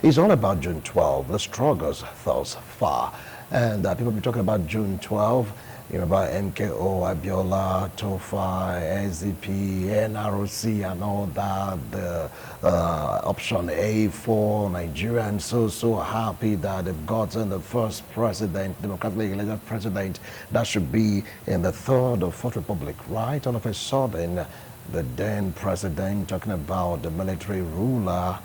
It's all about June 12, the struggles thus far. And people be talking about June 12, about MKO, Abiola, TOFA, SDP, NROC, and all that. The option A for Nigeria, and so happy that they've gotten the first president, democratically elected president, that should be in the third or fourth republic, right? All of a sudden, the then president, talking about the military ruler,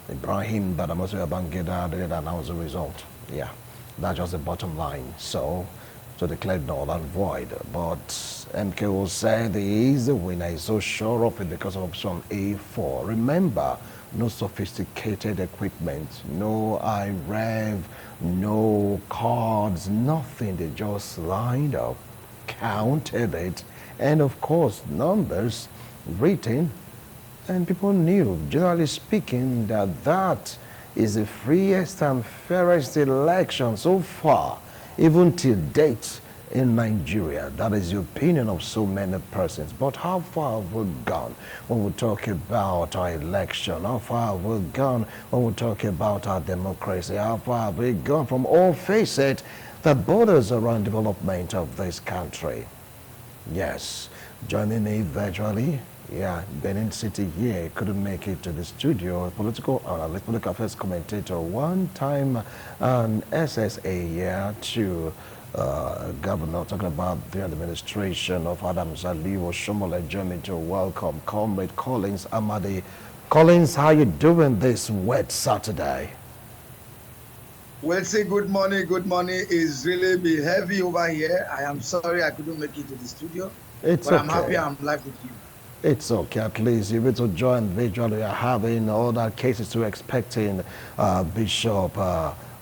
Ibrahim Badamasi Babangida, didn't announce the result. Yeah, that's just the bottom line. So declared null and void. But MKO said he is the winner. He's so sure of it because of option A4. Remember, no sophisticated equipment, no iRev, no cards, nothing. They just lined up, counted it, and of course, numbers written. And people knew, generally speaking, that is the freest and fairest election so far, even till date in Nigeria. That is the opinion of so many persons. But how far have we gone when we talk about our election? How far have we gone when we talk about our democracy? How far have we gone from all facets that borders around development of this country? Yes, joining me virtually, Benin City here, couldn't make it to the studio. Political affairs commentator, one time an SSA here to governor, talking about the administration of Adams Aliyu Oshomole. Join to welcome Comrade Collins Amadi. Collins, how you doing this wet Saturday? Well, say good morning. Good morning. It's really be heavy over here. I am sorry I couldn't make it to the studio. But I'm happy I'm live with you. It's okay, at least you're able to join visually. You're having other cases to expecting Bishop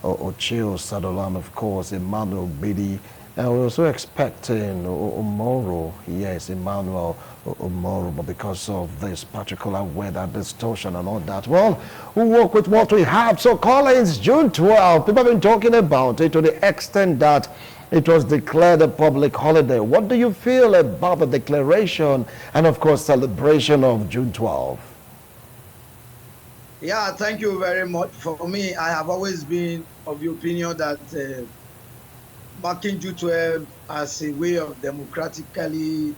Ochil Sadolan, of course, Emmanuel Bidi, and we're also expecting Omoro, yes, Emmanuel Omoro, but because of this particular weather distortion and all that, well, we'll work with what we have. So Collins, June 12, people have been talking about it to the extent that it was declared a public holiday. What do you feel about the declaration and, of course, celebration of June 12? Yeah, thank you very much. For me, I have always been of the opinion that marking June 12 as a way of democratically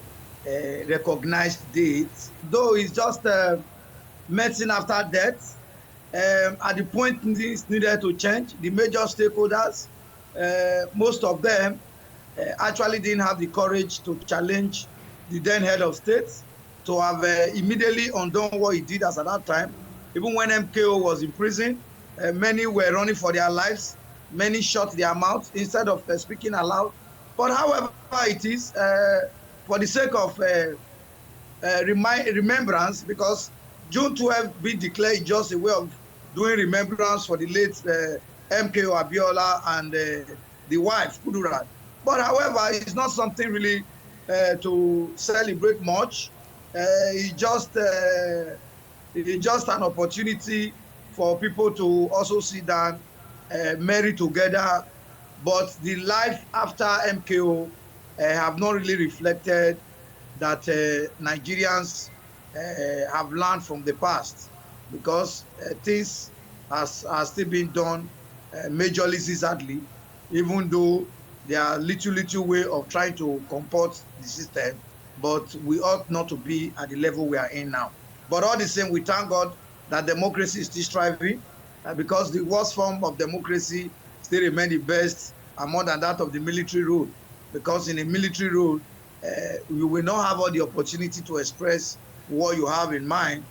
recognized date, though it's just medicine after death, at the point this needed to change, the major stakeholders, most of them actually didn't have the courage to challenge the then head of state to have immediately undone what he did as at that time. Even when MKO was in prison, many were running for their lives. Many shut their mouths instead of speaking aloud. But however it is, for the sake of remembrance, because June 12 being declared just a way of doing remembrance for the late MKO Abiola and the wife, Kudurat. But however, it's not something really to celebrate much. It's just an opportunity for people to also sit down, marry together. But the life after MKO have not really reflected that Nigerians have learned from the past, because things are still being done majorly sadly, even though there are little way of trying to comport the system, but we ought not to be at the level we are in now. But all the same, we thank God that democracy is still striving, because the worst form of democracy still remains the best, and more than that of the military rule. Because in a military rule, you will not have all the opportunity to express what you have in mind.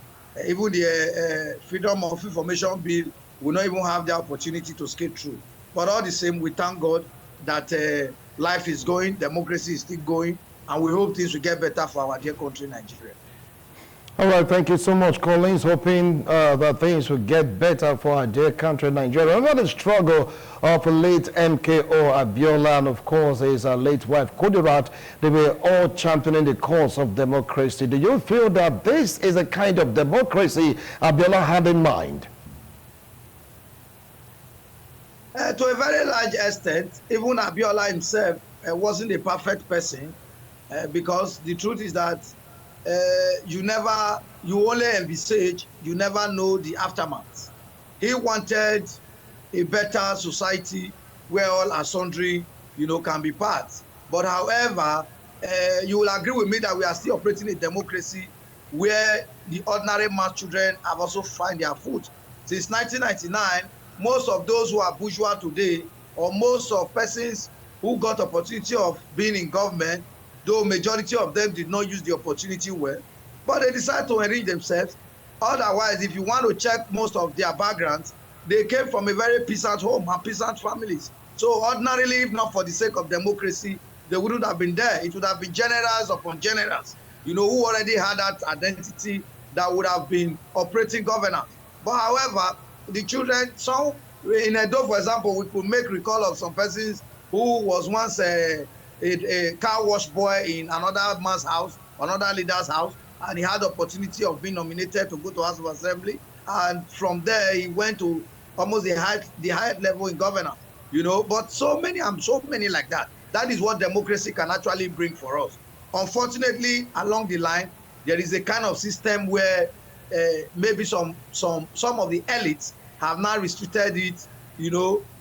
Even the Freedom of Information Bill will not even have the opportunity to skate through. But all the same, we thank God that life is going, democracy is still going, and we hope things will get better for our dear country, Nigeria. All right, thank you so much, Collins. Hoping that things will get better for our dear country, Nigeria. Remember the struggle of late MKO Abiola and, of course, his late wife, Kudirat. They were all championing the cause of democracy. Do you feel that this is a kind of democracy Abiola had in mind? To a very large extent, even Abiola himself wasn't a perfect person, because the truth is that you only envisage, you never know the aftermath. He wanted a better society where all are sundry, can be part. But however, you will agree with me that we are still operating a democracy where the ordinary mass children have also find their foot. Since 1999, most of those who are bourgeois today, or most of persons who got opportunity of being in government, though majority of them did not use the opportunity well, but they decide to enrich themselves. Otherwise, if you want to check most of their backgrounds, they came from a very peasant home and peasant families. So ordinarily, if not for the sake of democracy, they wouldn't have been there. It would have been generals upon generals, who already had that identity that would have been operating governance. But however, the children, some in Edo, for example, we could make recall of some persons who was once a car wash boy in another man's house, another leader's house, and he had the opportunity of being nominated to go to House of Assembly. And from there, he went to almost the highest level in governance, but so many like that. That is what democracy can actually bring for us. Unfortunately, along the line, there is a kind of system where maybe some of the elites have now restricted it,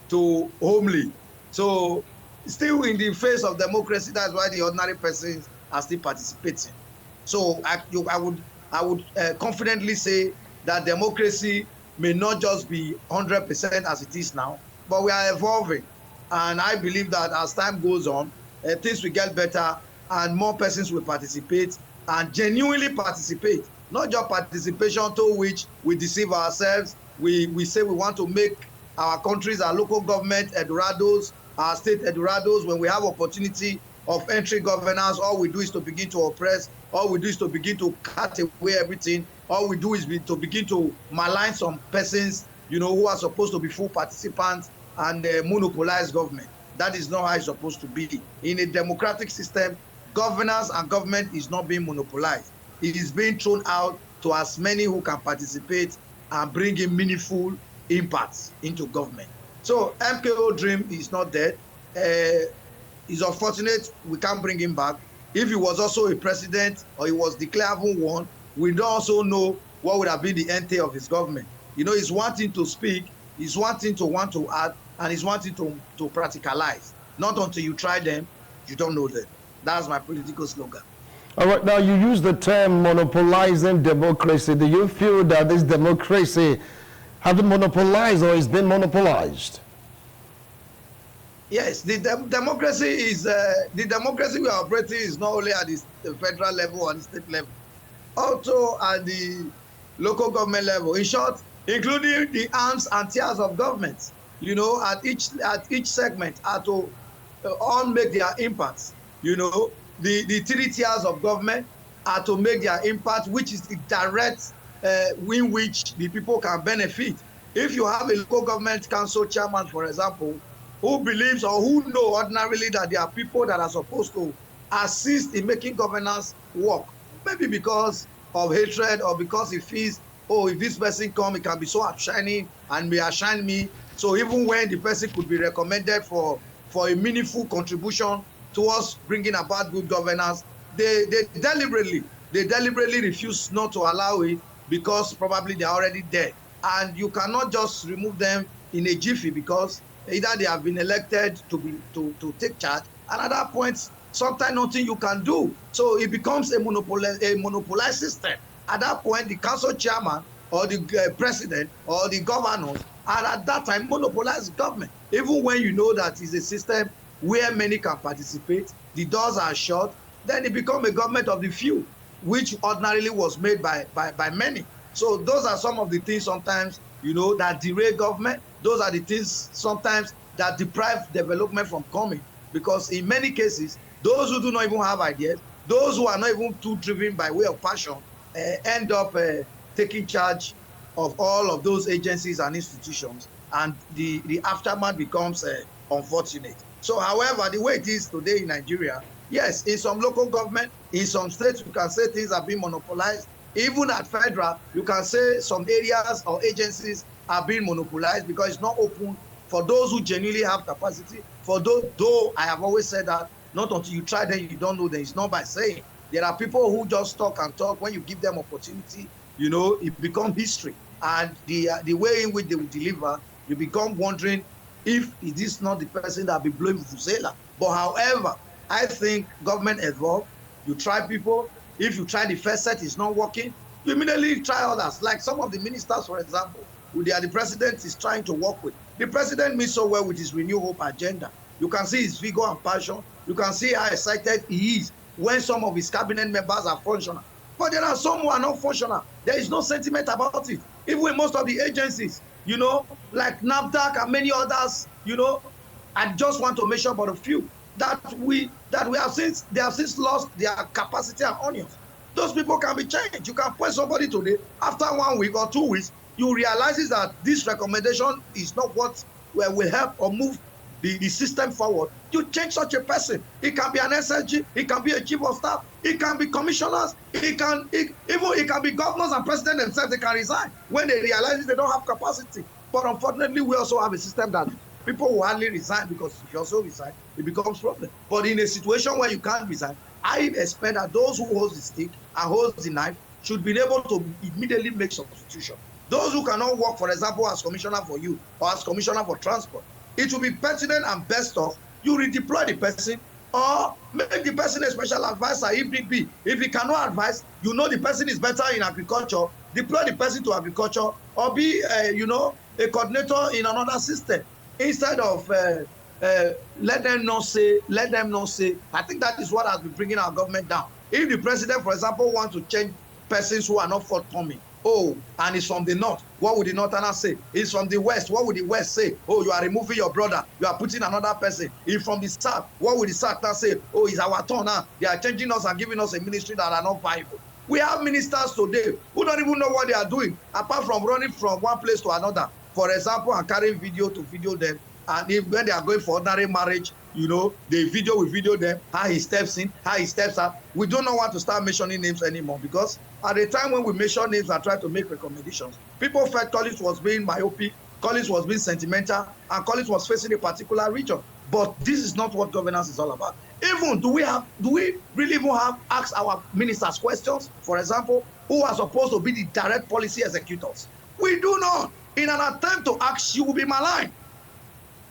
to homely. So still in the face of democracy, that's why the ordinary persons are still participating. So I would confidently say that democracy may not just be 100% as it is now, but we are evolving. And I believe that as time goes on, things will get better and more persons will participate and genuinely participate. Not just participation to which we deceive ourselves. We say we want to make our countries, our local government Eldorados, our state Eldorados. When we have opportunity of entry governance, all we do is to begin to oppress. All we do is to begin to cut away everything. All we do is to begin to malign some persons, who are supposed to be full participants and monopolize government. That is not how it's supposed to be. In a democratic system, governance and government is not being monopolized. It is being thrown out to as many who can participate and bring in meaningful impacts into government. So MKO dream is not dead. It's unfortunate we can't bring him back. If he was also a president or he was declared having won, we don't also know what would have been the end of his government. He's wanting to speak, he's wanting to want to add, and he's wanting to practicalize. Not until you try them, you don't know them. That's my political slogan. All right, now you use the term monopolizing democracy. Do you feel that this democracy has been monopolized or is being monopolized? Yes, the democracy is the democracy we are operating is not only at the federal level and the state level, also at the local government level. In short, including the arms and tiers of government. At each segment are to all make their impacts. The 3 tiers of government are to make their impact, which is the direct in which the people can benefit. If you have a local government council chairman, for example, who believes or who know ordinarily that there are people that are supposed to assist in making governance work, maybe because of hatred or because he feels, oh, if this person come, it can be so outshining and may outshine me. So even when the person could be recommended for a meaningful contribution towards bringing about good governance, they deliberately refuse not to allow it because probably they are already there. And you cannot just remove them in a jiffy because either they have been elected to take charge, and at that point, sometimes nothing you can do. So it becomes a monopolized system. At that point, the council chairman or the president or the governors are at that time monopolize government. Even when you know that it's a system where many can participate, the doors are shut, then it becomes a government of the few, which ordinarily was made by many. So those are some of the things sometimes, that derail government. Those are the things sometimes that deprive development from coming. Because in many cases, those who do not even have ideas, those who are not even too driven by way of passion, end up taking charge of all of those agencies and institutions, and the aftermath becomes unfortunate. So however, the way it is today in Nigeria, yes, in some local government, in some states, you can say things are being monopolized. Even at federal, you can say some areas or agencies are being monopolized because it's not open for those who genuinely have capacity. For those, though I have always said that not until you try them, you don't know them. It's not by saying. There are people who just talk and talk. When you give them opportunity, it becomes history. and the way in which they will deliver, you become wondering if it is not the person that be blowing Vuvuzela. But however, I think government evolve. You try people. If you try the first set, it's not working, you immediately try others. Like some of the ministers, for example, who the president is trying to work with. The president meets so well with his Renew Hope agenda. You can see his vigor and passion. You can see how excited he is when some of his cabinet members are functional. But there are some who are not functional. There is no sentiment about it. Even in most of the agencies, like NAFDAC and many others, I just want to mention about a few that we have since they have since lost their capacity and onions. Those people can be changed. You can point somebody today, after 1 week or 2 weeks, you realize that this recommendation is not what will help or move the system forward. You change such a person. It can be an SSG, it can be a chief of staff, it can be commissioners, it can be governors and presidents themselves. They can resign when they realize they don't have capacity. But unfortunately, we also have a system that people will hardly resign, because if you also resign, it becomes a problem. But in a situation where you can't resign, I expect that those who hold the stick and hold the knife should be able to immediately make substitution. Those who cannot work, for example, as commissioner for youth or as commissioner for transport, it will be pertinent and best off you redeploy the person or make the person a special advisor if need be. If he cannot advise, the person is better in agriculture, deploy the person to agriculture, or be a coordinator in another system, instead of let them not say. I think that is what has been bringing our government down. If the president, for example, wants to change persons who are not forthcoming, and it's from the north, what would the northerners say? It's from the west, what would the west say? You are removing your brother, you are putting another person. If from the south, what would the south now say? It's our turn now, they are changing us and giving us a ministry that are not viable. We have ministers today who don't even know what they are doing, apart from running from one place to another, for example, and carrying video to video them. And when they are going for ordinary marriage, they video them, how he steps in, how he steps out. We do not want to start mentioning names anymore, because at the time when we mention names and try to make recommendations, people felt Collins was being myopic, Collins was being sentimental, and Collins was facing a particular region. But this is not what governance is all about. Even do we really even have asked our ministers questions, for example, who are supposed to be the direct policy executors? We do not. In an attempt to ask, you will be maligned.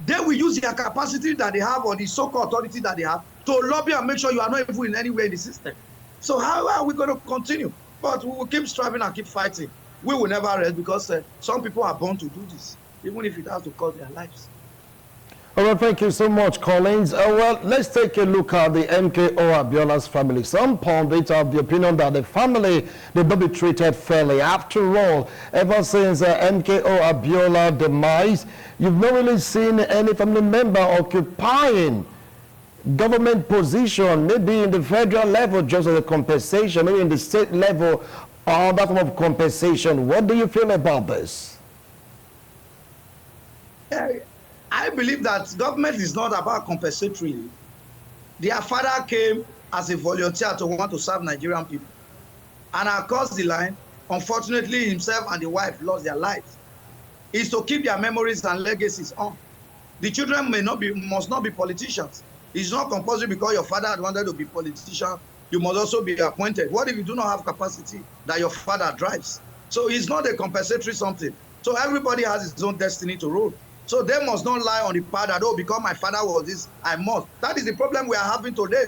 They will use their capacity that they have, or the so-called authority that they have, to lobby and make sure you are not even in any way in the system. So how are we going to continue? But we will keep striving and keep fighting. We will never rest, because some people are born to do this, even if it has to cost their lives. All right, thank you so much, Collins. Well, let's take a look at the MKO Abiola's family. Some pundits have the opinion that the family did not be treated fairly. After all, ever since MKO Abiola demise, you've not really seen any family member occupying government position, maybe in the federal level just as a compensation, maybe in the state level or that form of compensation. What do you feel about this? I believe that government is not about compensatory. Their father came as a volunteer to want to serve Nigerian people. And across the line, unfortunately, himself and the wife lost their lives. It's to keep their memories and legacies on. The children must not be politicians. It's not compulsory because your father had wanted to be politician, you must also be appointed. What if you do not have capacity that your father drives? So it's not a compensatory something. So everybody has his own destiny to rule. So they must not lie on the part that, because my father was this, I must. That is the problem we are having today,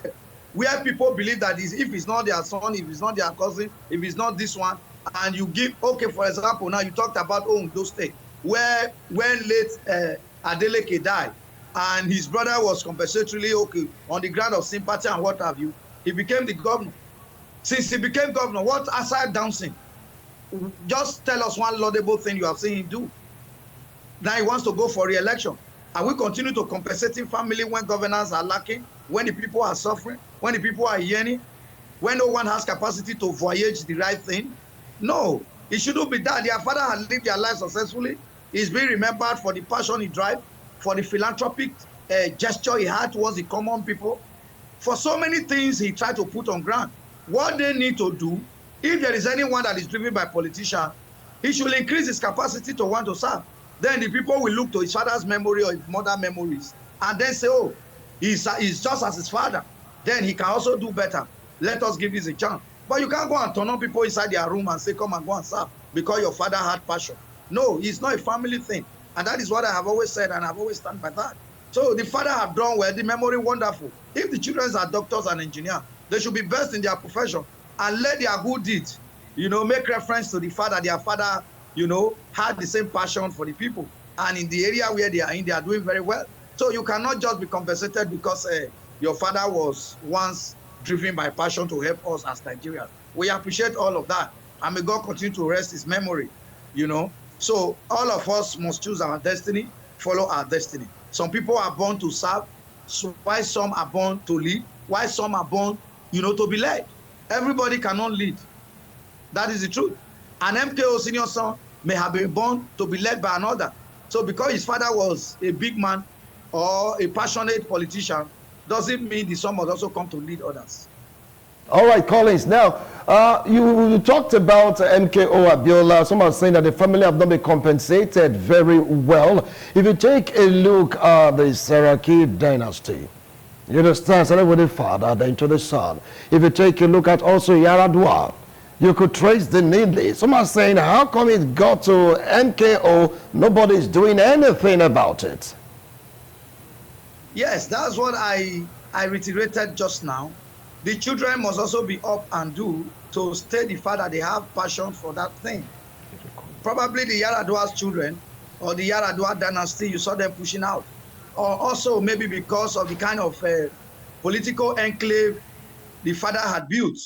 where people believe that if it's not their son, if it's not their cousin, if it's not this one, and you give, for example, now you talked about Ondo State, where when late Adeleke died, and his brother was compensatorily on the ground of sympathy and what have you, he became the governor. Since he became governor, what aside dancing? Just tell us one laudable thing you have seen him do. Now he wants to go for re-election. And we continue to compensate him family when governors are lacking, when the people are suffering, when the people are yearning, when no one has capacity to voyage the right thing. No, it shouldn't be that. Their father has lived their life successfully. He's being remembered for the passion he drive, for the philanthropic gesture he had towards the common people, for so many things he tried to put on ground. What they need to do, if there is anyone that is driven by politicians, he should increase his capacity to want to serve. Then the people will look to his father's memory or his mother's memories and then say, he's just as his father. Then he can also do better. Let us give this a chance. But you can't go and turn on people inside their room and say, come and go and serve. because your father had passion. No, it's not a family thing. And that is what I have always said, and I've always stand by that. So the father have done well, the memory wonderful. If the children are doctors and engineers, they should be best in their profession and let their good deeds, make reference to the fact that their father, had the same passion for the people. And in the area where they are in, they are doing very well. So you cannot just be compensated because your father was once driven by passion to help us as Nigerians. We appreciate all of that. And may God continue to rest his memory, So all of us must choose our destiny, follow our destiny. Some people are born to serve, while some are born to lead, while some are born, to be led. Everybody cannot lead. That is the truth. An MKO senior son may have been born to be led by another. So because his father was a big man or a passionate politician, doesn't mean the son must also come to lead others. All right, Collins. Now, you talked about MKO Abiola. Some are saying that the family have not been compensated very well. If you take a look at the Saraki dynasty, you understand, started with the father, then to the son. If you take a look at also Yaradua, you could trace the lineage. Some are saying, how come it got to MKO? Nobody's doing anything about it. Yes, that's what I reiterated just now. The children must also be up and do to state the fact that they have passion for that thing. Probably the Yaradua's children or the Yaradua dynasty, you saw them pushing out. Or also maybe because of the kind of political enclave the father had built.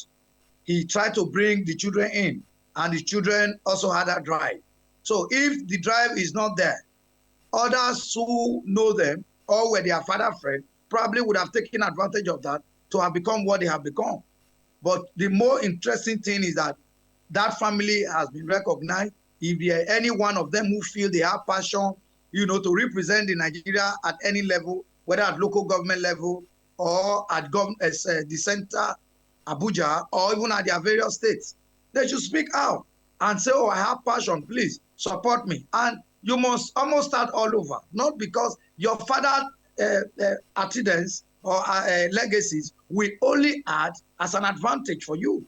He tried to bring the children in, and the children also had that drive. So if the drive is not there, others who know them or were their father friend probably would have taken advantage of that to have become what they have become. But the more interesting thing is that that family has been recognized. If there are any one of them who feel they have passion, to represent the Nigeria at any level, whether at local government level or at the center, Abuja, or even at their various states, they should speak out and say, oh, I have passion, please support me. And you must almost start all over, not because your father antecedents or legacies will only add as an advantage for you.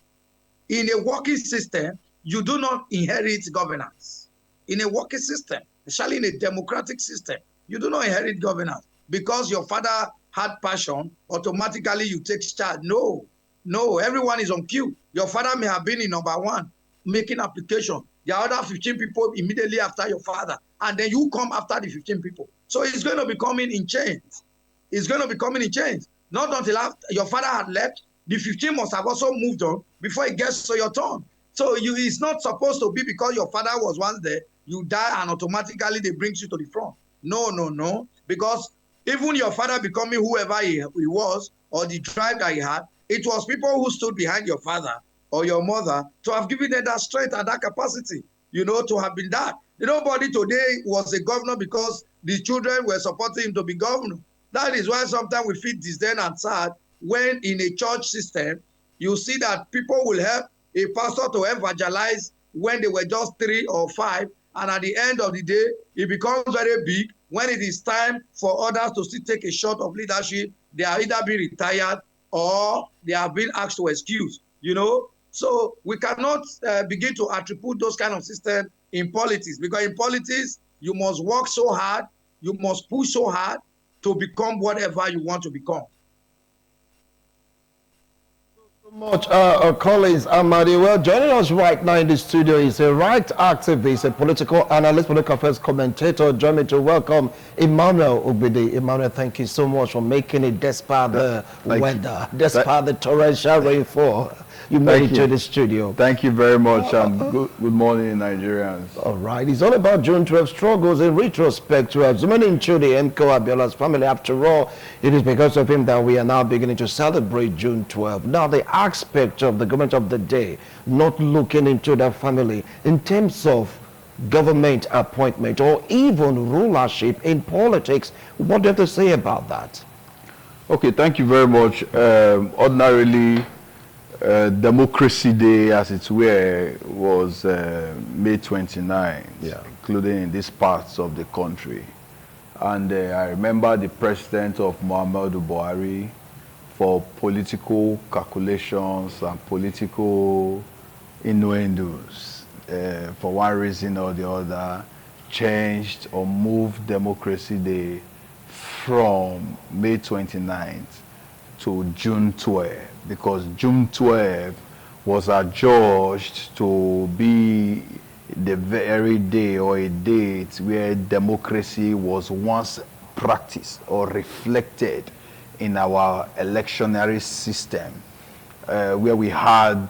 In a working system, you do not inherit governance. In a working system, especially in a democratic system, you do not inherit governance. Because your father had passion, automatically you take charge. No, everyone is on queue. Your father may have been in number one, making application. There are other 15 people immediately after your father, and then you come after the 15 people. So it's going to be coming in chains. It's going to be coming in chains. Not until after your father had left, the 15 must have also moved on before it gets to your turn. So it's not supposed to be because your father was once there, you die and automatically they bring you to the front. No. Because even your father becoming whoever he was or the drive that he had, it was people who stood behind your father or your mother to have given them that strength and that capacity, to have been that. Nobody today was a governor because the children were supporting him to be governor. That is why sometimes we feel disdain and sad when in a church system, you see that people will help a pastor to evangelize when they were just 3 or 5, and at the end of the day, it becomes very big. When it is time for others to still take a shot of leadership, they are either being retired or they have been asked to excuse, So we cannot begin to attribute those kind of systems in politics, because in politics, you must work so hard, you must push so hard to become whatever you want to become. Much, Collins Amadi. Well, joining us right now in the studio is a right activist, a political analyst, political affairs commentator. Join me to welcome Emmanuel Obidi. Emmanuel, thank you so much for making it despite the weather, despite the torrential rainfall. You made it to the studio. Thank you very much, and good morning, Nigerians. All right, it's all about June 12 struggles in retrospect. We are zooming into the MKO Abiola's family. After all, it is because of him that we are now beginning to celebrate June 12. Now, the aspect of the government of the day, not looking into their family in terms of government appointment or even rulership in politics. What do you have to say about that? Okay, thank you very much. Ordinarily, Democracy Day, as it were, was May 29th, including in these parts of the country. And I remember the president of Muhammadu Buhari, for political calculations and political innuendos, for one reason or the other, changed or moved Democracy Day from May 29th to June 12th, because June 12th was adjudged to be the very day or a date where democracy was once practiced or reflected in our electionary system, where we had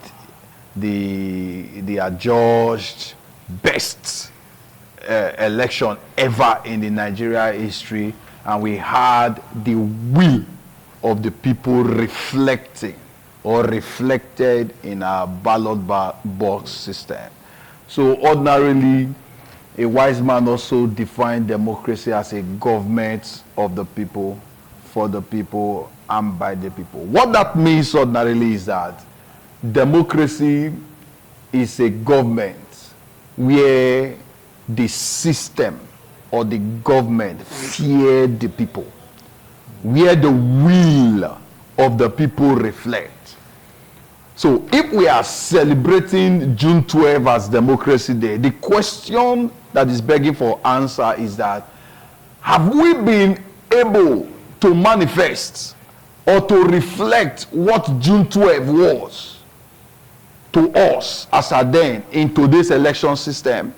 the adjudged best election ever in the Nigeria history, and we had the will of the people reflecting or reflected in our ballot box system. So ordinarily, a wise man also defined democracy as a government of the people, for the people, and by the people. What that means ordinarily is that democracy is a government where the system or the government fear the people, where the will of the people reflect. So if we are celebrating June 12 as Democracy Day, the question that is begging for answer is that, have we been able to manifest or to reflect what June 12 was to us as a then in today's election system?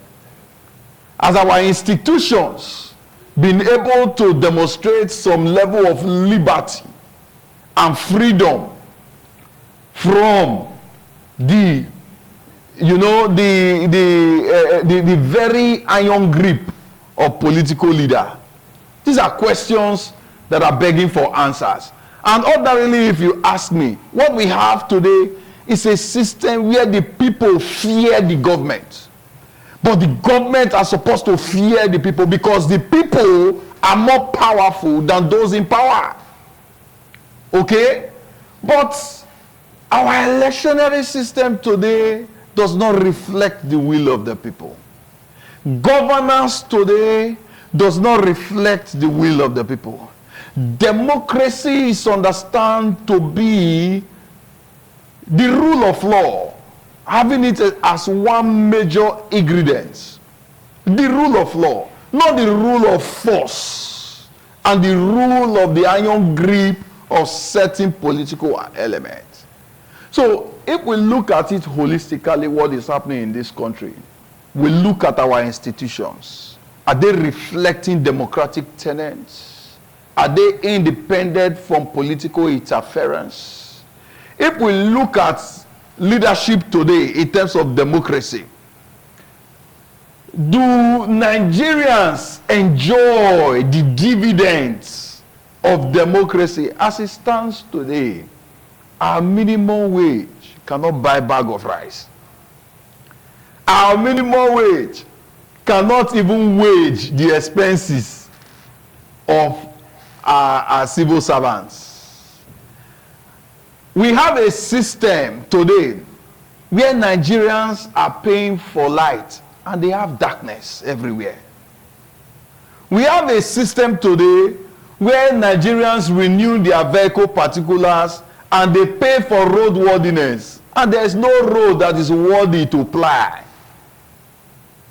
As our institutions been able to demonstrate some level of liberty and freedom from the very iron grip of political leader? These are questions that are begging for answers. And ordinarily, if you ask me, what we have today is a system where the people fear the government. But the government are supposed to fear the people because the people are more powerful than those in power. Okay? But our electionary system today does not reflect the will of the people. Governance today does not reflect the will of the people. Democracy is understood to be the rule of law, having it as one major ingredient. The rule of law, not the rule of force and the rule of the iron grip of certain political elements. So if we look at it holistically, what is happening in this country, we look at our institutions. Are they reflecting democratic tenets? Are they independent from political interference? If we look at leadership today in terms of democracy, do Nigerians enjoy the dividends of democracy as it stands today? Our minimum wage cannot buy a bag of rice. Our minimum wage cannot even wage the expenses of our civil servants. We have a system today where Nigerians are paying for light and they have darkness everywhere. We have a system today where Nigerians renew their vehicle particulars and they pay for roadworthiness, and there is no road that is worthy to ply.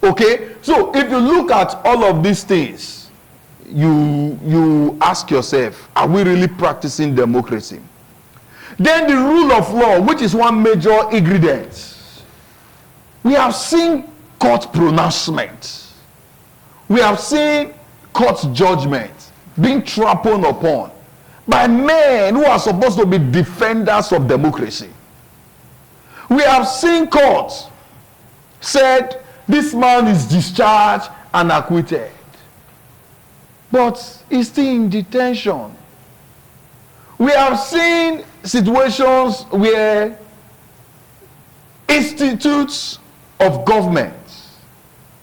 Okay? So if you look at all of these things, you ask yourself, are we really practicing democracy? Then the rule of law, which is one major ingredient. We have seen court pronouncements. We have seen court judgment being trampled upon by men who are supposed to be defenders of democracy. We have seen courts said this man is discharged and acquitted, but he's still in detention. We have seen situations where institutes of government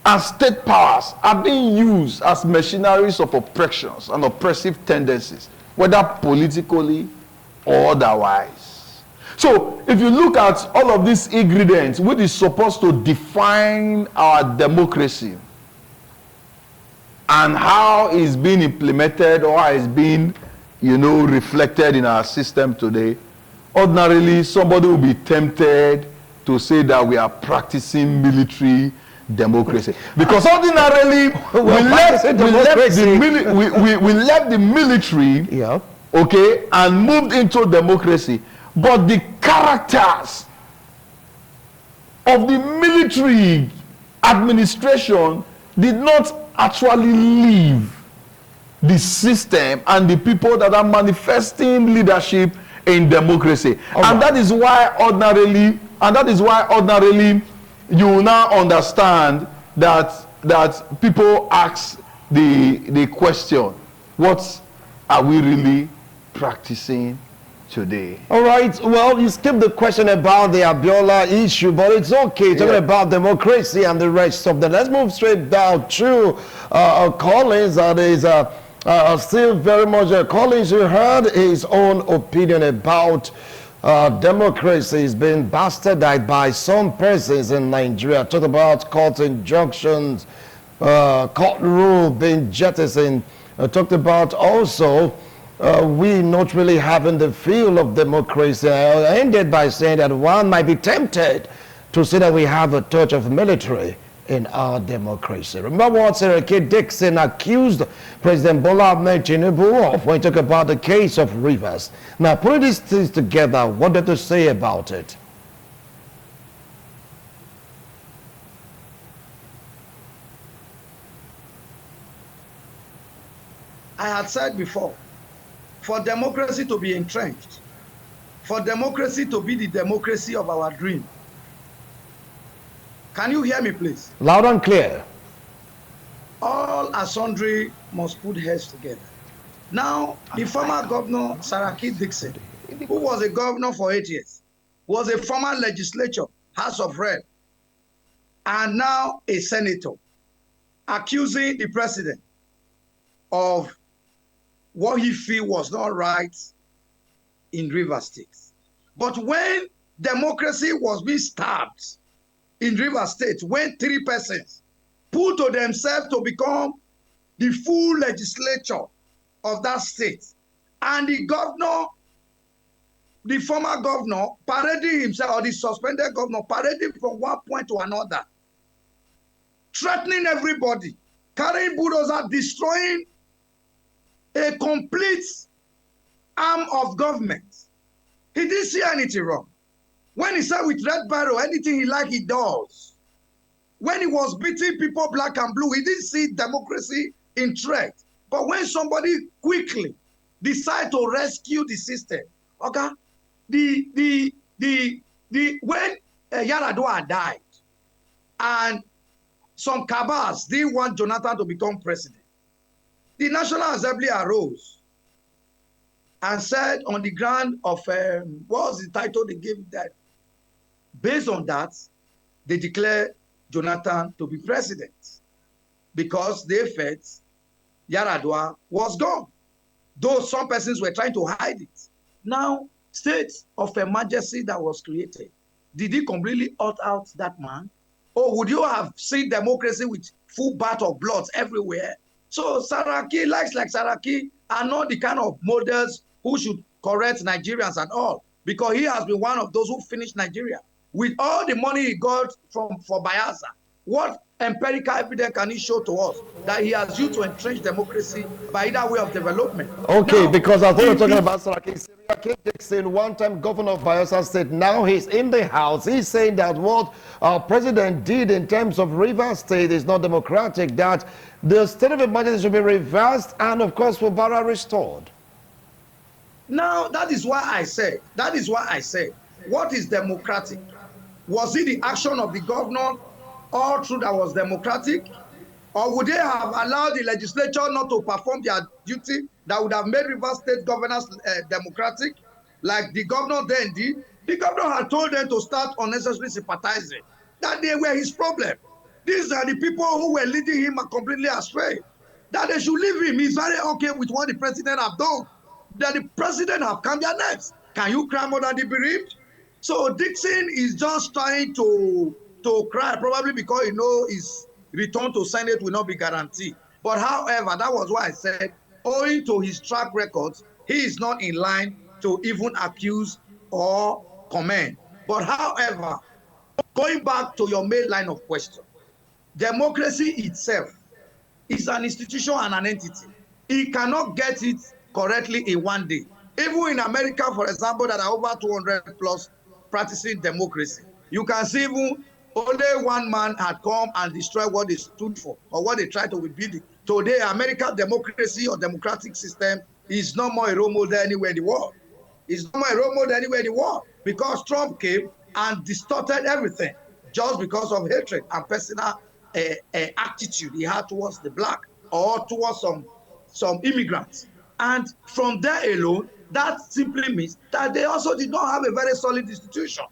and state powers are being used as machineries of oppressions and oppressive tendencies, whether politically or otherwise. So if you look at all of these ingredients, which is supposed to define our democracy and how it's being implemented or how it's being, reflected in our system today, ordinarily somebody will be tempted to say that we are practicing military democracy, because ordinarily we left the military, Yeah. okay, and moved into democracy, but the characters of the military administration did not actually leave the system and the people that are manifesting leadership in democracy. And that is why ordinarily you now understand that people ask the question, what are we really practicing today? All right. Well, you skipped the question about the Abiola issue, but it's okay. Talking about democracy and the rest of them. Let's move straight down to Collins. That is still very much Collins. You heard his own opinion about democracy is being bastardized by some persons in Nigeria. Talked about court injunctions, court rule being jettisoned. Talked about also we not really having the feel of democracy. I ended by saying that one might be tempted to say that we have a touch of military in our democracy. Remember what Saraki Dixon accused President Bola Ahmed Tinubu of when he talked about the case of Rivers. Now, putting these things together, what did you say about it? I had said before, for democracy to be entrenched, for democracy to be the democracy of our dream. Can you hear me, please? Loud and clear. All and sundry must put heads together. Now, the former governor, Saraki Dixon, who was a governor for 8 years, was a former legislature, House of Rep, and now a senator, accusing the president of what he feel was not right in Rivers State. But when democracy was being stabbed in Rivers State, when 3 persons put to themselves to become the full legislature of that state, and the governor, the former governor, parading himself, or the suspended governor, parading from one point to another, threatening everybody, carrying bulldozer, destroying a complete arm of government. He didn't see anything wrong. When he said with Red Barrow, anything he like, he does. When he was beating people black and blue, he didn't see democracy in threat. But when somebody quickly decide to rescue the system, okay, when Yaradua died, and some cabals didn't want Jonathan to become president, the National Assembly arose and said on the ground of, what was the title they gave that? Based on that, they declared Jonathan to be president because they felt Yaradua was gone, though some persons were trying to hide it. Now, state of emergency that was created, did he completely out that man? Or would you have seen democracy with full bath of blood everywhere? So Saraki, likes like Saraki, are not the kind of models who should correct Nigerians at all, because he has been one of those who finished Nigeria. With all the money he got for Bayelsa, what empirical evidence can he show to us that he has used to entrench democracy by either way of development? Okay, now, because I thought you were talking about Saraki Dixon, one-time governor of Bayelsa State. Now he's in the house. He's saying that what our president did in terms of Rivers State is not democratic, that the state of emergency should be reversed and, of course, Fubara restored. Now, that is why I say, what is democratic? Was it the action of the governor all through that was democratic? Or would they have allowed the legislature not to perform their duty that would have made Rivers State governors democratic, like the governor then did? The governor had told them to start unnecessarily sympathizing, that they were his problem. These are the people who were leading him completely astray, that they should leave him. He's very okay with what the president have done, that the president have come their necks. Can you cry more than the bereaved? So Dixon is just trying to cry, probably because he knows his return to Senate will not be guaranteed. But however, that was why I said, owing to his track records, he is not in line to even accuse or comment. But however, going back to your main line of question, democracy itself is an institution and an entity. He cannot get it correctly in one day. Even in America, for example, that are over 200 plus practicing democracy, you can see even only one man had come and destroyed what they stood for or what they tried to rebuild it. Today, American democracy or democratic system is no more a role model anywhere in the world. It's no more a role model anywhere in the world because Trump came and distorted everything just because of hatred and personal attitude he had towards the black or towards some immigrants. And from there alone, that simply means that they also did not have a very solid institution.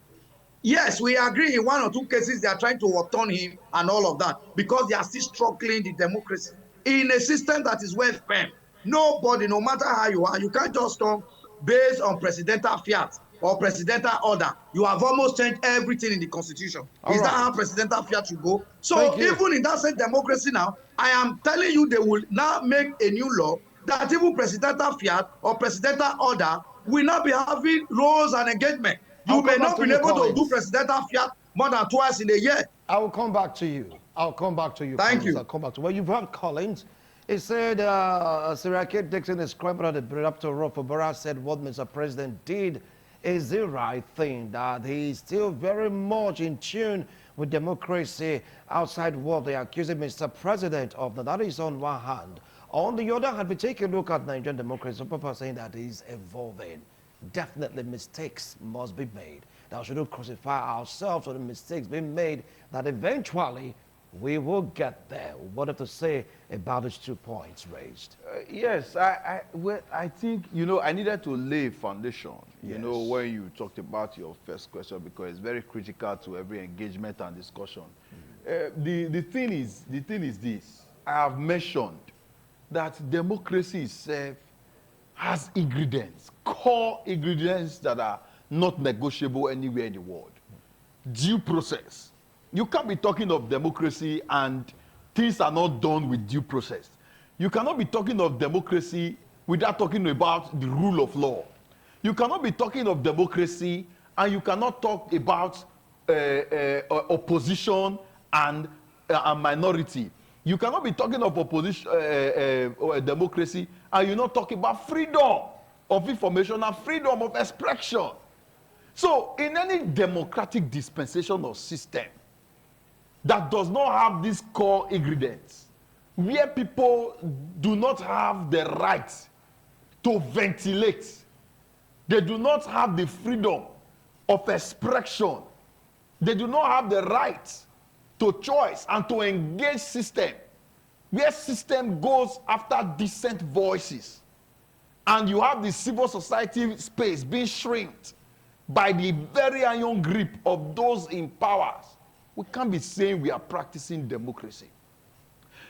Yes, we agree in one or two cases they are trying to overturn him and all of that because they are still struggling the democracy in a system that is well firm. Nobody, no matter how you are, you can't just come based on presidential fiat or presidential order. You have almost changed everything in the constitution. Is that how presidential fiat should go? So even in that same democracy now, I am telling you they will now make a new law that even presidential fiat or presidential order will not be having roles and engagement. You may not be able to do presidential fiat more than twice in a year. I will come back to you. I'll come back to you. Thank you. I'll come back to you. Well, you've heard Collins. He said, Siraki Dixon is scrambling at the up to rope. Obara said what Mr. President did is the right thing, that he is still very much in tune with democracy outside what they are accusing Mr. President of. Now, that is on one hand. On the other hand, we take a look at Nigerian democracy. Some people are saying that it is evolving. Definitely mistakes must be made. Now, shouldn't crucify ourselves for the mistakes being made, that eventually we will get there. What have to say about these 2 points raised? Yes, I think, I needed to lay foundation, Yes. when you talked about your first question, because it's very critical to every engagement and discussion. The thing is this. I have mentioned that democracy itself has ingredients, core ingredients that are not negotiable anywhere in the world. Due process. You can't be talking of democracy and things are not done with due process. You cannot be talking of democracy without talking about the rule of law. You cannot be talking of democracy and you cannot talk about opposition and minority. You cannot be talking of opposition, democracy, and you're not talking about freedom of information and freedom of expression. So, in any democratic dispensation or system that does not have these core ingredients, where people do not have the right to ventilate, they do not have the freedom of expression, they do not have the right to choice and to engage system, where system goes after decent voices, and you have the civil society space being shrinked by the very iron grip of those in power, we can't be saying we are practicing democracy.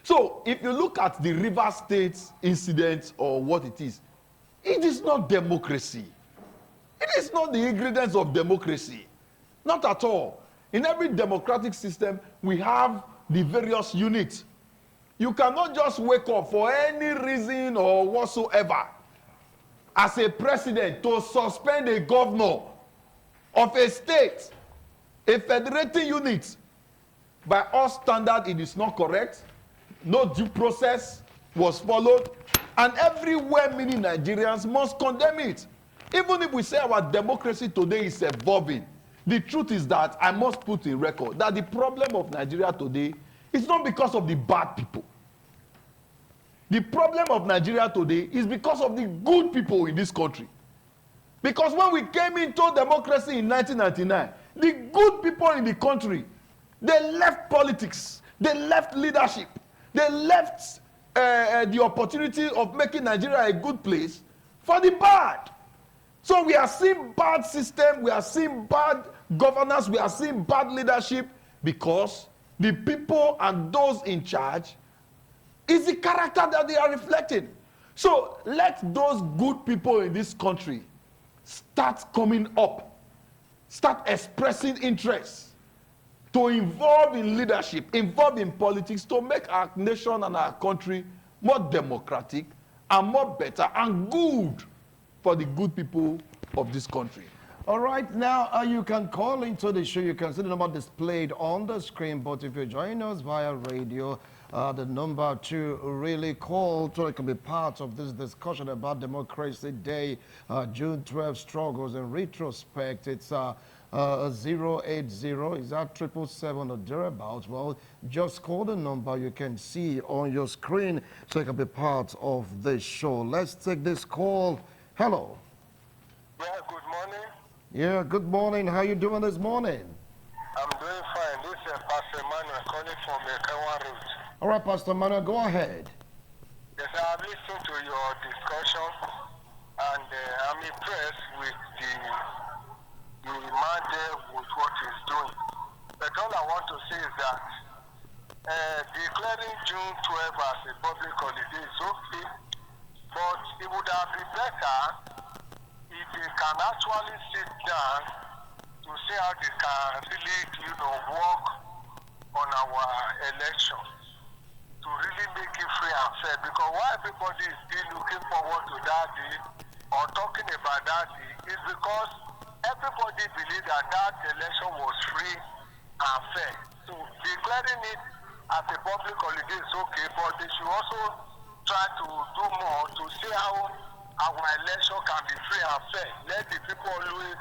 So if you look at the River State incident or what it is not democracy. It is not the ingredients of democracy. Not at all. In every democratic system, we have the various units. You cannot just wake up for any reason or whatsoever as a president to suspend a governor of a state, a federating unit. By all standards, it is not correct. No due process was followed. And everywhere many Nigerians must condemn it. Even if we say our democracy today is evolving, the truth is that I must put in record that the problem of Nigeria today is not because of the bad people. The problem of Nigeria today is because of the good people in this country. Because when we came into democracy in 1999, the good people in the country, they left politics, they left leadership, they left the opportunity of making Nigeria a good place for the bad. So we are seeing bad system, we are seeing bad governance, we are seeing bad leadership because the people and those in charge is the character that they are reflecting. So let those good people in this country start coming up, start expressing interest to involve in leadership, involve in politics to make our nation and our country more democratic and more better and good for the good people of this country. All right, now you can call into the show. You can see the number displayed on the screen. But if you're joining us via radio, the number to really call so it can be part of this discussion about Democracy Day, June 12 struggles and retrospect. It's 080, is that 777 or thereabouts? Well, just call the number you can see on your screen so it can be part of this show. Let's take this call. Hello. Yeah, good morning. Yeah, good morning. How you doing this morning? I'm doing fine. This is Pastor Emmanuel calling from Kawa Road. All right, Pastor Manuel, go ahead. Yes, I have listened to your discussion and I'm impressed with the man there with what he's doing. But all I want to say is that declaring June 12 as a public holiday is okay, but it would have been better if they can actually sit down to see how they can really, work on our elections to really make it free and fair. Because why everybody is still looking forward to that day or talking about that day is because everybody believes that that election was free and fair. So declaring it as a public holiday is okay, but they should also try to do more to see how our election can be free and fair. Let the people always,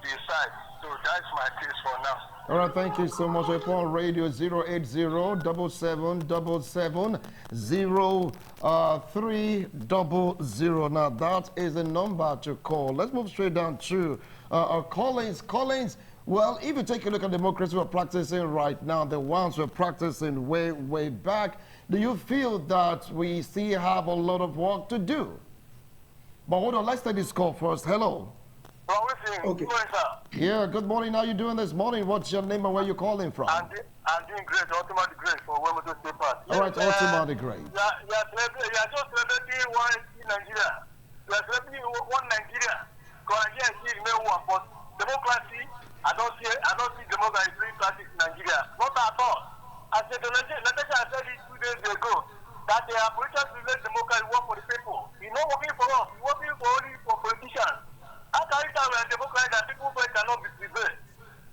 decide. So that's my case for now. All right, thank you so much. Upon radio 080-777-0300. Now that is the number to call. Let's move straight down to Collins. Collins, well, if you take a look at democracy we're practicing right now, the ones we're practicing way back, do you feel that we still have a lot of work to do? But hold on, let's take this call first. Hello. Okay. Yeah, good morning. How you doing this morning? What's your name and where you calling from? I'm doing great. Ultimate great for Wilmington State Park. All right, ultimate great. You are just celebrating one in Nigeria. You are celebrating one Nigeria. Because Nigeria is no one, but democracy, I don't see democracy being practiced in Nigeria. Not at all. As the Natasha said it 2 days ago, that the politicians will let democracy work for the people. It's not working for us, it's working for only for politicians. How can you tell me a democracy that people vote cannot be prevailed?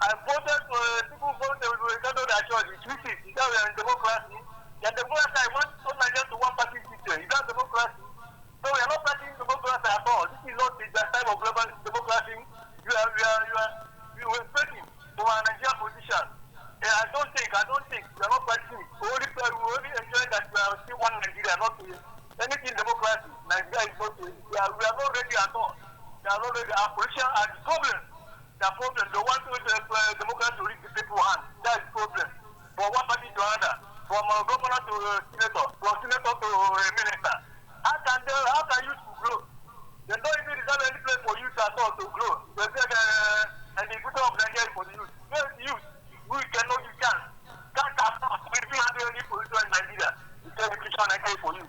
I voted for people vote with the their choice. It's which is that we are in democracy. The democracy I want Nigeria to one party system. Is that democracy? So we are not practicing democracy at all. This is not the time of global democracy. You are expecting from our Nigerian politicians. I don't think we are not practicing. We only enjoy that we are still one Nigeria, not anything democracy. Nigeria is not. We are not ready at all. They are not ready. Our politicians are the problem. The problem. They want to democracy to reach the people's hand. That is the problem. From one party to another, from governor to senator, from senator to minister. How can youth grow? They don't even reserve any place for youth at all to grow. They say and the future of Nigeria is for the youth. Where is the youth? You can't afford to be any position in Nigeria. You tell the future of Nigeria is for you.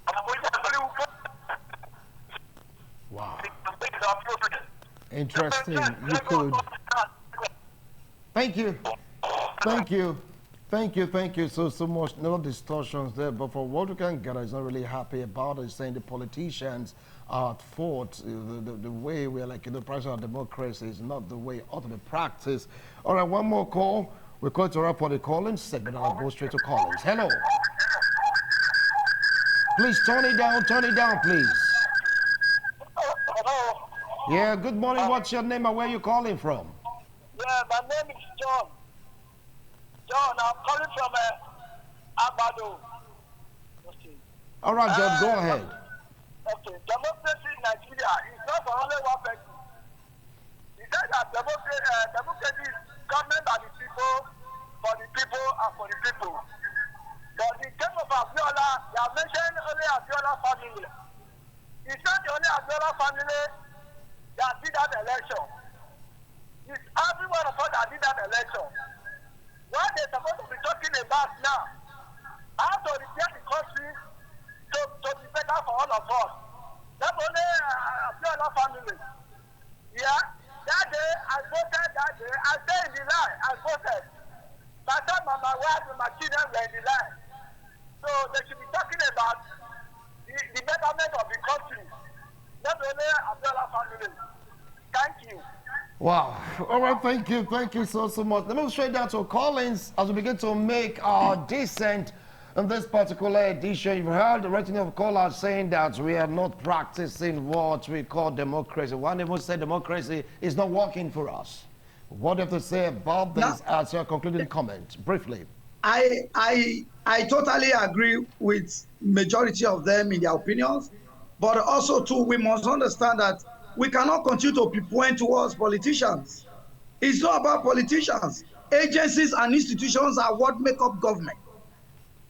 Our politicians are very well. Wow. Interesting. You could. Thank you so much. No distortions there, but for what we can get, is not really happy about is saying the politicians are at fault. The way we are the price of democracy is not the way ought to be practiced. All right, one more call. We're going to wrap for the calling segment. I'll go straight to callings. Hello. Please turn it down, please. Hello. Yeah, good morning. What's your name and where are you calling from? Yeah, my name is John. John, I'm calling from Abado. Okay. All right, John, go ahead. Okay, democracy in Nigeria is not for only one person. He said that democracy is government by the people, for the people, and for the people. But in case of Abiola, they have mentioned only Abiola family. It's not the only Abiola family that did that election. It's every one of us that did that election. What they're supposed to be talking about now, how to repair the country to be better for all of us. Not only Abiola family. Yeah, that day I voted, I stayed in the line, I voted. My son, my wife, and my children were in the line. So they should be talking about the betterment of the country. Not only Abiola family. Thank you. Wow. All right, thank you so much. Let me move straight down to Collins as we begin to make our descent in this particular edition. You've heard the rating of callers saying that we are not practicing what we call democracy. One even said democracy is not working for us. What do you have to say about this Now, as your concluding comment, briefly? I totally agree with majority of them in their opinions, but also too we must understand that we cannot continue to be point towards politicians. It's not about politicians. Agencies and institutions are what make up government.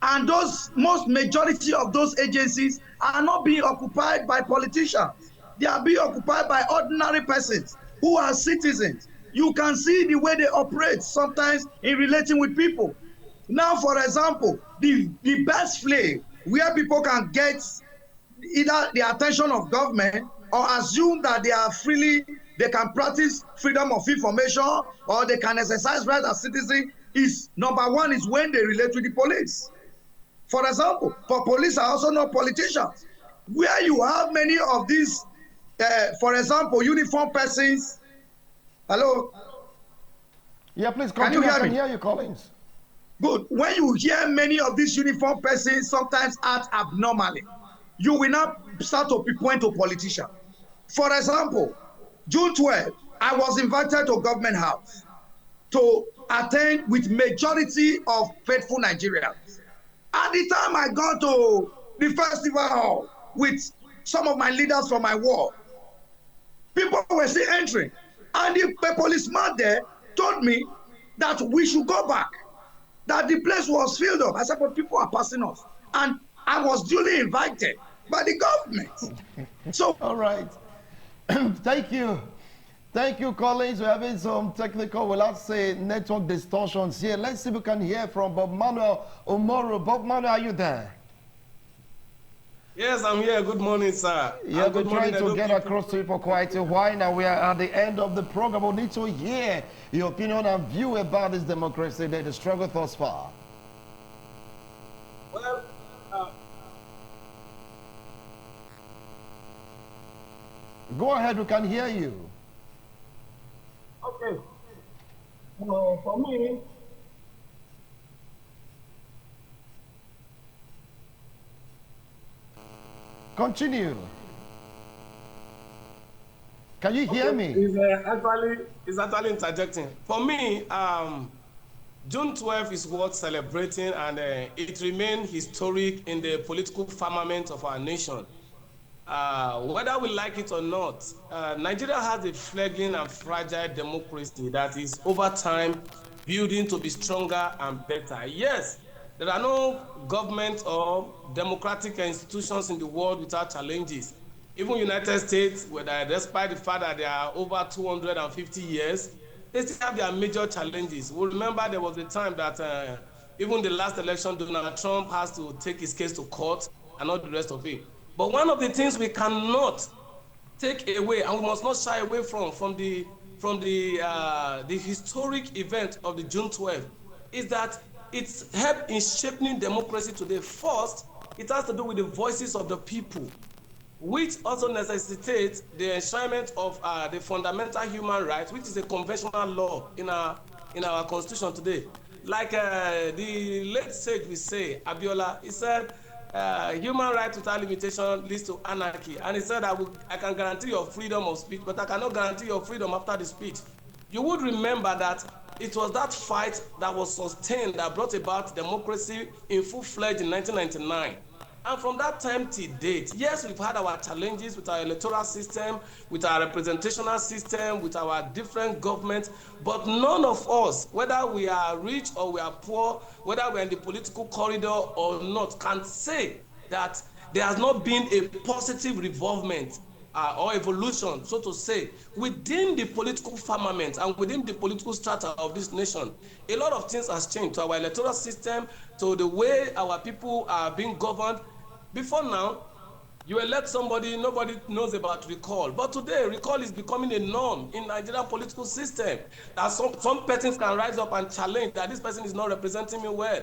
And those most majority of those agencies are not being occupied by politicians. They are being occupied by ordinary persons who are citizens. You can see the way they operate sometimes in relating with people. Now, for example, the best play where people can get either the attention of government or assume that they are freely, they can practice freedom of information or they can exercise rights as citizens is number one is when they relate to the police. For example, for police are also not politicians. Where you have many of these, for example, uniform persons. Hello, Yeah, please can you continue. I hear can me? hear you, Collins. Good. When you hear many of these uniform persons sometimes act abnormally, you will not start to point to politicians. For example, June 12, I was invited to Government House to attend with majority of faithful Nigerians. At the time I got to the festival hall with some of my leaders from my ward, people were still entering. And the policeman there told me that we should go back, that the place was filled up. I said, but people are passing us. And I was duly invited by the government. So, All right. Thank you. Thank you, Collins. We're having some technical, well, let's say, network distortions here. Let's see if we can hear from Bob Manuel Omoro. Bob Manuel, are you there? Yes, I'm here. Good morning, sir. Yeah, And we're good trying morning, to get across to you for quite a while now. We are at the end of the program. We need to hear your opinion and view about this democracy that the struggle thus far. Well, Go ahead, we can hear you. okay. For me, Continue. Can you hear me? Is actually interjecting. For me, June 12th is worth celebrating, and it remains historic in the political firmament of our nation. Whether we like it or not, Nigeria has a flagging and fragile democracy that is over time building to be stronger and better. Yes, there are no government or democratic institutions in the world without challenges. Even United States, whether despite the fact that they are over 250 years, they still have their major challenges. We remember there was a time that even the last election, Donald Trump has to take his case to court and all the rest of it. But one of the things we cannot take away, and we must not shy away from the historic event of the June 12th, is that it's helped in shaping democracy today. First, it has to do with the voices of the people, which also necessitates the enshrinement of the fundamental human rights, which is a conventional law in our constitution today. Like the late sage we say, Abiola, he said, human rights without limitation leads to anarchy. And he said, I can guarantee your freedom of speech, but I cannot guarantee your freedom after the speech. You would remember that it was that fight that was sustained that brought about democracy in full-fledged in 1999. And from that time till date, yes, we've had our challenges with our electoral system, with our representational system, with our different governments, but none of us, whether we are rich or we are poor, whether we're in the political corridor or not, can say that there has not been a positive revolvement or evolution, so to say, within the political firmament and within the political strata of this nation. A lot of things has changed to our electoral system, to the way our people are being governed. Before now, you elect somebody, nobody knows about recall. But today, recall is becoming a norm in Nigerian political system. That some persons can rise up and challenge that this person is not representing me well.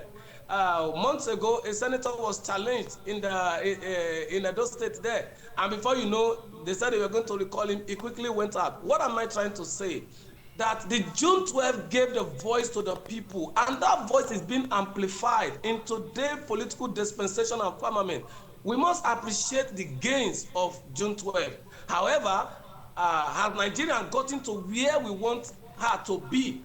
months ago, a senator was challenged in Edo State there. And before you know, they said they were going to recall him. He quickly went out. What am I trying to say? That the June 12 gave the voice to the people, and that voice is being amplified in today's political dispensation and firmament. We must appreciate the gains of June 12. However, has Nigeria gotten to where we want her to be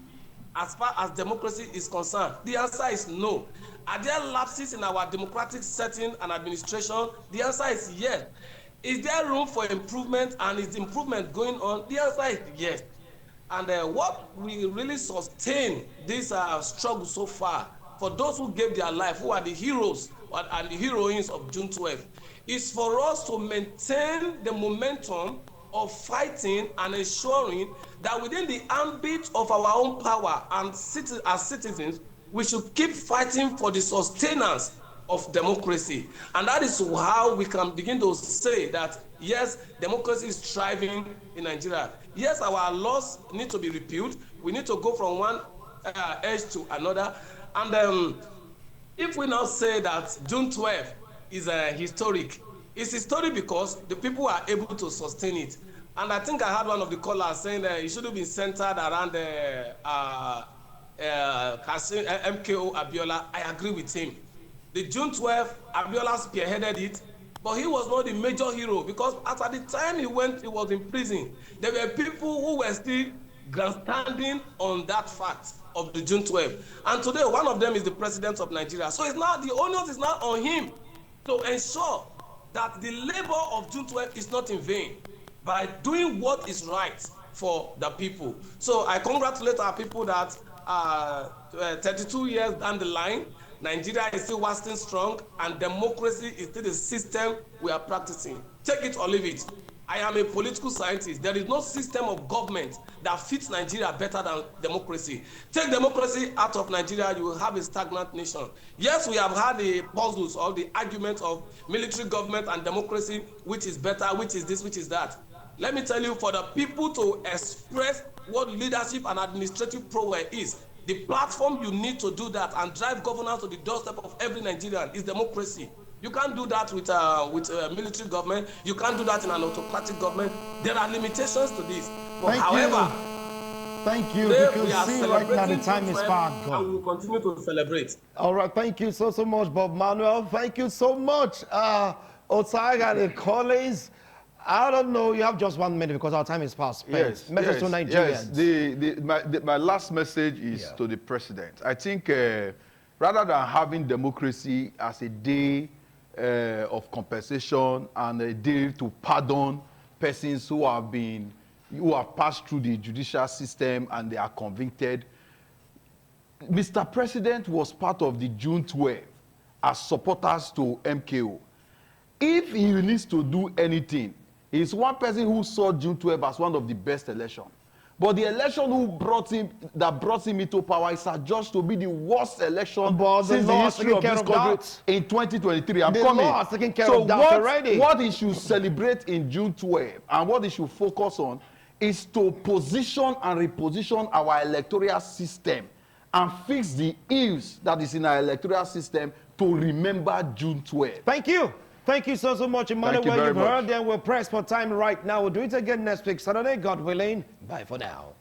as far as democracy is concerned? The answer is no. Are there lapses in our democratic setting and administration? The answer is yes. Is there room for improvement, and is improvement going on? The answer is yes. And what will really sustain this struggle so far, for those who gave their life, who are the heroes and the heroines of June 12, is for us to maintain the momentum of fighting and ensuring that within the ambit of our own power and as citizens, we should keep fighting for the sustenance of democracy. And that is how we can begin to say that, yes, democracy is thriving in Nigeria. Yes, our laws need to be repealed. We need to go from one edge to another. And if we now say that June 12 is historic, it's historic because the people are able to sustain it. And I think I heard one of the callers saying that it should have been centered around MKO Abiola. I agree with him. The June 12, Abiola spearheaded it, but he was not the major hero, because at the time he went, he was in prison. There were people who were still grandstanding on that fact of the June 12. And today, one of them is the president of Nigeria. So it's not, the onus is not on him to ensure that the labor of June 12 is not in vain by doing what is right for the people. So I congratulate our people that 32 years down the line, Nigeria is still wasting strong, and democracy is still the system we are practicing. Take it or leave it. I am a political scientist. There is no system of government that fits Nigeria better than democracy. Take democracy out of Nigeria, you will have a stagnant nation. Yes, we have had the puzzles or the arguments of military government and democracy, which is better, which is this, which is that. Let me tell you, for the people to express what leadership and administrative prowess is, the platform you need to do that and drive governance to the doorstep of every Nigerian is democracy. You can't do that with military government. You can't do that in an autocratic government. There are limitations to this. But however, thank you. Today You can see right now the time is far gone. And we will continue to celebrate. All right, thank you so much, Bob Manuel. Thank you so much, Osaga, the Collins. I don't know, you have just 1 minute because our time is fast spent. Yes, message to Nigerians. Yes. My last message is to the president. I think rather than having democracy as a day of compensation and a day to pardon persons who have passed through the judicial system and they are convicted, Mr. President was part of the June 12 as supporters to MKO. If he needs to do anything, he's one person who saw June 12 as one of the best elections. But the election that brought him into power is adjudged to be the worst election since the history of this country in 2023. I'm coming. Law is taking care of that already. What he should celebrate in June 12 and what he should focus on is to position and reposition our electoral system and fix the ills that is in our electoral system to remember June 12. Thank you. Thank you so much, Emmanuel. Thank you very You've much. heard, then we're pressed for time right now. We'll do it again next week, Saturday, God willing. Bye for now.